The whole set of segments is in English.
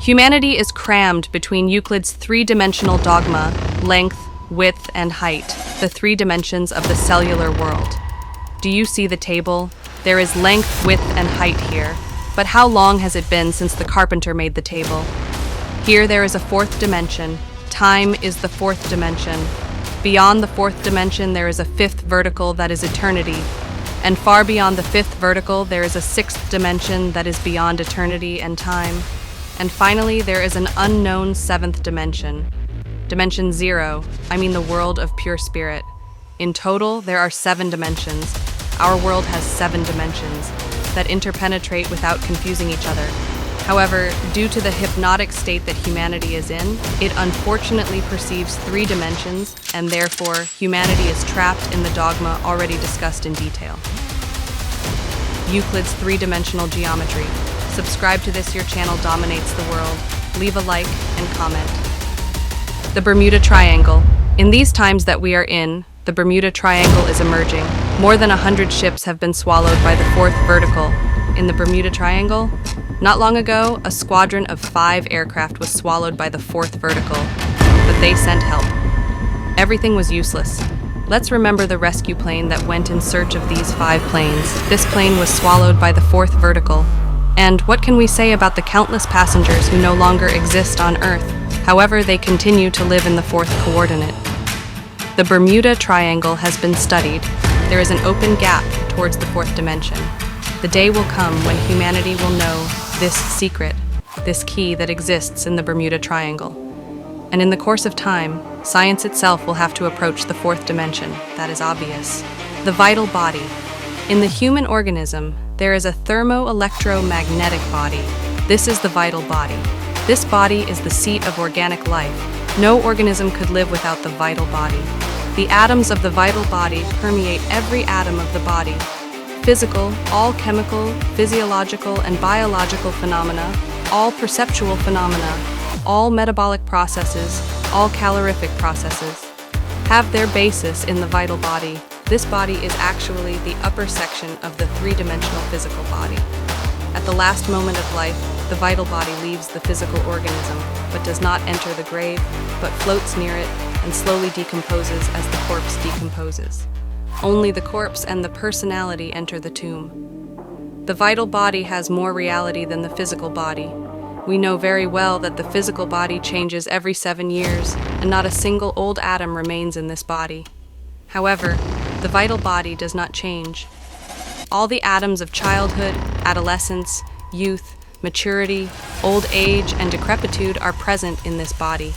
Humanity is crammed between Euclid's three-dimensional dogma, length, width, and height, the three dimensions of the cellular world. Do you see the table? There is length, width, and height here. But how long has it been since the carpenter made the table? Here there is a fourth dimension. Time is the fourth dimension. Beyond the fourth dimension there is a fifth vertical that is eternity. And far beyond the fifth vertical there is a sixth dimension that is beyond eternity and time. And finally there is an unknown seventh dimension. Dimension 0, I mean the world of pure spirit. In total, there are 7 dimensions. Our world has 7 dimensions that interpenetrate without confusing each other. However, due to the hypnotic state that humanity is in, it unfortunately perceives 3 dimensions, and therefore, humanity is trapped in the dogma already discussed in detail. Euclid's three-dimensional geometry. Subscribe to this, your channel dominates the world. Leave a like and comment. The Bermuda Triangle. In these times that we are in, the Bermuda Triangle is emerging. More than 100 ships have been swallowed by the fourth vertical. In the Bermuda Triangle, not long ago, a squadron of 5 aircraft was swallowed by the fourth vertical, but they sent help. Everything was useless. Let's remember the rescue plane that went in search of these 5 planes. This plane was swallowed by the fourth vertical. And what can we say about the countless passengers who no longer exist on Earth? However, they continue to live in the fourth coordinate. The Bermuda Triangle has been studied. There is an open gap towards the fourth dimension. The day will come when humanity will know this secret, this key that exists in the Bermuda Triangle. And in the course of time, science itself will have to approach the fourth dimension. That is obvious. The vital body. In the human organism, there is a thermo-electromagnetic body. This is the vital body. This body is the seat of organic life. No organism could live without the vital body. The atoms of the vital body permeate every atom of the body. Physical, all chemical, physiological, and biological phenomena, all perceptual phenomena, all metabolic processes, all calorific processes, have their basis in the vital body. This body is actually the upper section of the three-dimensional physical body. At the last moment of life, the vital body leaves the physical organism, but does not enter the grave, but floats near it and slowly decomposes as the corpse decomposes. Only the corpse and the personality enter the tomb. The vital body has more reality than the physical body. We know very well that the physical body changes every 7 years, and not a single old atom remains in this body. However, the vital body does not change. All the atoms of childhood, adolescence, youth, maturity, old age, and decrepitude are present in this body.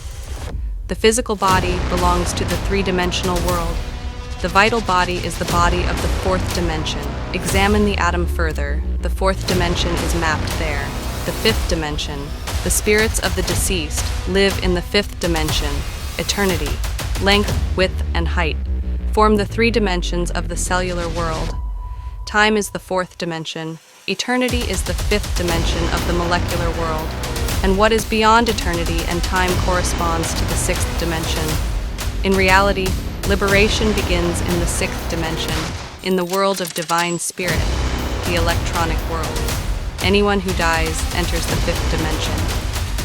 The physical body belongs to the three-dimensional world. The vital body is the body of the fourth dimension. Examine the atom further. The fourth dimension is mapped there. The fifth dimension. The spirits of the deceased live in the fifth dimension. Eternity, length, width, and height form the 3 dimensions of the cellular world. Time is the 4th dimension. Eternity is the 5th dimension of the molecular world. And what is beyond eternity and time corresponds to the 6th dimension. In reality, liberation begins in the 6th dimension, in the world of divine spirit, the electronic world. Anyone who dies enters the 5th dimension.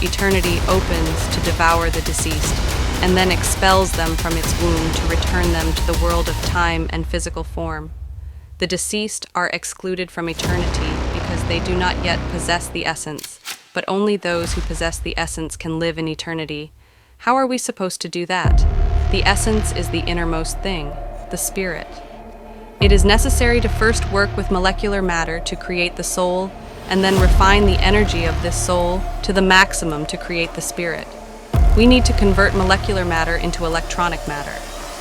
Eternity opens to devour the deceased, and then expels them from its womb to return them to the world of time and physical form. The deceased are excluded from eternity because they do not yet possess the essence, but only those who possess the essence can live in eternity. How are we supposed to do that? The essence is the innermost thing, the spirit. It is necessary to first work with molecular matter to create the soul, and then refine the energy of this soul to the maximum to create the spirit. We need to convert molecular matter into electronic matter.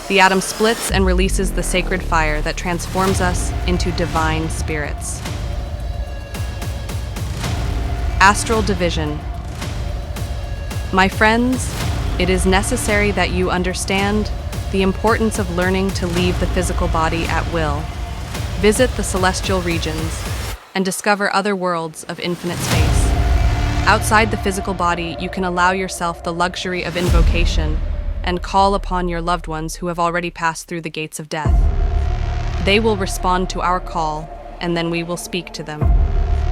The atom splits and releases the sacred fire that transforms us into divine spirits. Astral division. My friends, it is necessary that you understand the importance of learning to leave the physical body at will. Visit the celestial regions and discover other worlds of infinite space. Outside the physical body, you can allow yourself the luxury of invocation and call upon your loved ones who have already passed through the gates of death. They will respond to our call, and then we will speak to them.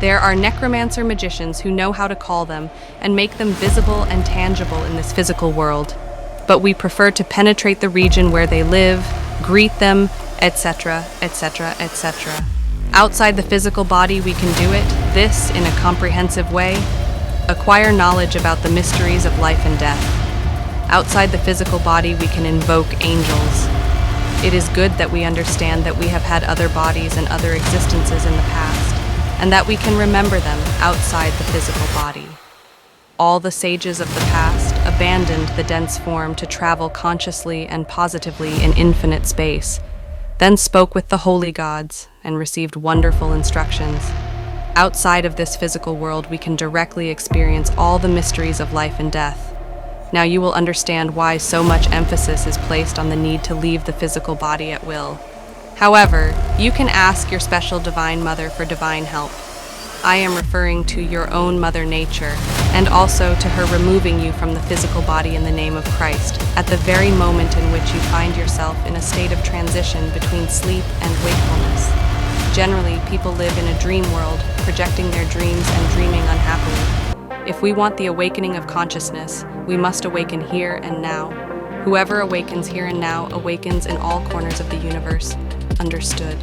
There are necromancer magicians who know how to call them and make them visible and tangible in this physical world. But we prefer to penetrate the region where they live, greet them, etc., etc., etc. Outside the physical body, we can do this in a comprehensive way. Acquire knowledge about the mysteries of life and death. Outside the physical body, we can invoke angels. It is good that we understand that we have had other bodies and other existences in the past, and that we can remember them outside the physical body. All the sages of the past abandoned the dense form to travel consciously and positively in infinite space, then spoke with the holy gods and received wonderful instructions. Outside of this physical world, we can directly experience all the mysteries of life and death. Now you will understand why so much emphasis is placed on the need to leave the physical body at will. However, you can ask your special divine mother for divine help. I am referring to your own Mother Nature, and also to her removing you from the physical body in the name of Christ, at the very moment in which you find yourself in a state of transition between sleep and wakefulness. Generally, people live in a dream world, projecting their dreams and dreaming unhappily. If we want the awakening of consciousness, we must awaken here and now. Whoever awakens here and now awakens in all corners of the universe. Understood.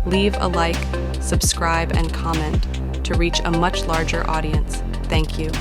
Leave a like, subscribe, and comment to reach a much larger audience. Thank you.